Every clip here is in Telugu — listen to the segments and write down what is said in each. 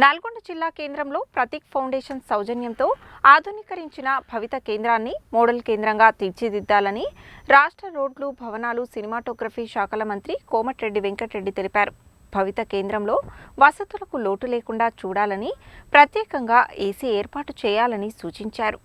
నల్గొండ జిల్లా కేంద్రంలో ప్రతీక్ ఫౌండేషన్ సౌజన్యంతో ఆధునీకరించిన భవిత కేంద్రాన్ని మోడల్ కేంద్రంగా తీర్చిదిద్దాలని రాష్ట్ర రోడ్లు, భవనాలు, సినిమాటోగ్రఫీ శాఖల మంత్రి కోమటిరెడ్డి వెంకటరెడ్డి తెలిపారు. భవిత కేంద్రంలో వసతులకు లోటు లేకుండా చూడాలని, ప్రత్యేకంగా ఏసీ ఏర్పాటు చేయాలని సూచించారు.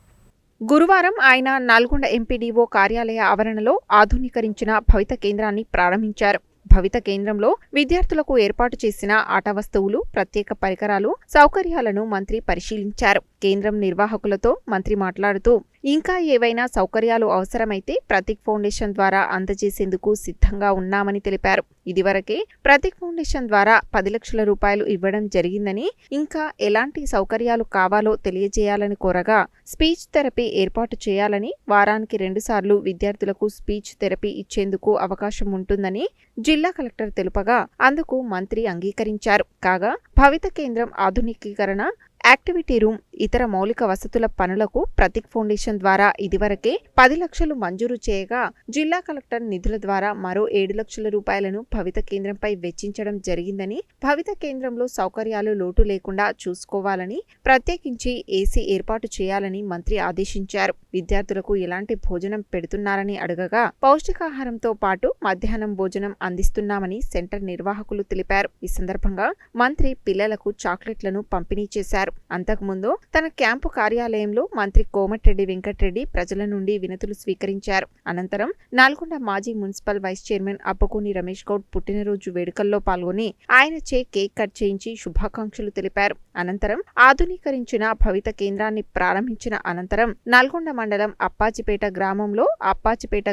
గురువారం ఆయన నల్గొండ ఎంపీడీఓ కార్యాలయ ఆవరణలో ఆధునీకరించిన భవిత కేంద్రాన్ని ప్రారంభించారు. భవిత కేంద్రంలో విద్యార్థులకు ఏర్పాటు చేసిన ఆట వస్తువులు, ప్రత్యేక పరికరాలు, సౌకర్యాలను మంత్రి పరిశీలించారు. కేంద్రం నిర్వాహకులతో మంత్రి మాట్లాడుతూ ఇంకా ఏవైనా సౌకర్యాలు అవసరమైతే ప్రతీక్ ఫౌండేషన్ ద్వారా అందజేసేందుకు సిద్ధంగా ఉన్నామని తెలిపారు. ఇదివరకే ప్రతీక్ ఫౌండేషన్ ద్వారా 10 లక్షల రూపాయలు ఇవ్వడం జరిగిందని, ఇంకా ఎలాంటి సౌకర్యాలు కావాలో తెలియజేయాలని కోరగా స్పీచ్ థెరపీ ఏర్పాటు చేయాలని, వారానికి 2 సార్లు విద్యార్థులకు స్పీచ్ థెరపీ ఇచ్చేందుకు అవకాశం ఉంటుందని జిల్లా కలెక్టర్ తెలుపగా అందుకు మంత్రి అంగీకరించారు. కాగా భవిత కేంద్రం ఆధునికీకరణ, యాక్టివిటీ రూమ్, ఇతర మౌలిక వసతుల పనులకు ప్రతీక్ ఫౌండేషన్ ద్వారా ఇదివరకే 10 లక్షలు మంజూరు చేయగా జిల్లా కలెక్టర్ నిధుల ద్వారా మరో 7 లక్షల రూపాయలను భవిత కేంద్రంపై వెచ్చించడం జరిగిందని, భవిత కేంద్రంలో సౌకర్యాలు లోటు లేకుండా చూసుకోవాలని, ప్రత్యేకించి ఏసీ ఏర్పాటు చేయాలని మంత్రి ఆదేశించారు. విద్యార్థులకు ఎలాంటి భోజనం పెడుతున్నారని అడగగా పౌష్టికాహారంతో పాటు మధ్యాహ్నం భోజనం అందిస్తున్నామని సెంటర్ నిర్వాహకులు తెలిపారు. ఈ సందర్భంగా మంత్రి పిల్లలకు చాక్లెట్లను పంపిణీ చేశారు. అంతకుముందు తన క్యాంపు కార్యాలయంలో మంత్రి కోమటిరెడ్డి వెంకటరెడ్డి ప్రజల నుండి వినతులు స్వీకరించారు. అనంతరం నల్గొండ మాజీ municipal vice chairman Appakuni Ramesh Goud పుట్టినరోజు వేడుకల్లో పాల్గొని ఆయనచే కేక్ కట్ చేయించి శుభాకాంక్షలు తెలిపారు. అనంతరం ఆధునీకరించిన భవిత కేంద్రాన్ని ప్రారంభించిన అనంతరం నల్గొండ మండలం అప్పాచిపేట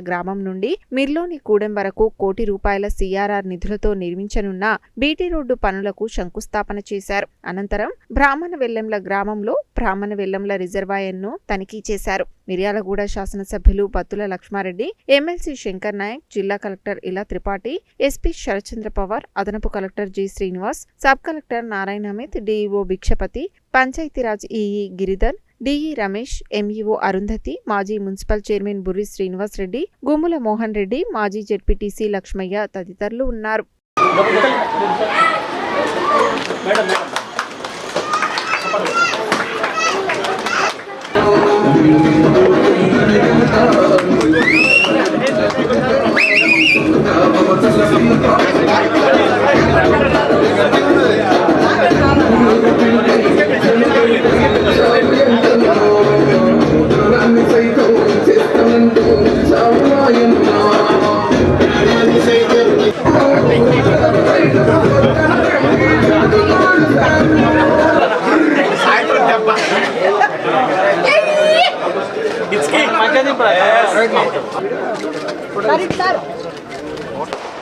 గ్రామం నుండి మిర్లోని కూడెం వరకు ₹1 కోటి CRR నిధులతో నిర్మించనున్న బీటీ రోడ్డు పనులకు శంకుస్థాపన చేశారు. అనంతరం బ్రాహ్మణవెల్లంల గ్రామంలో బ్రాహ్మణవెల్లంల రిజర్వాయర్ను తనిఖీ చేశారు. మిర్యాలగూడ శాసనసభ్యులు బత్తుల లక్ష్మారెడ్డి, ఎమ్మెల్సీ శంకర్ నాయక్, జిల్లా కలెక్టర్ ఇలా త్రిపాఠి, ఎస్పీ శరత్చంద్ర పవార్, అదనపు collector G Srinivas, sub collector Narayana Amit, DEO Bhikshapathi, Panchayati Raj EE Giridhar, DE Ramesh, MEO Arundhati, మాజీ మున్సిపల్ చైర్మన్ బుర్రి శ్రీనివాస్ రెడ్డి, గుమ్ముల మోహన్ రెడ్డి, మాజీ జెడ్పీటీసీ లక్ష్మయ్య తదితరులు ఉన్నారు. It's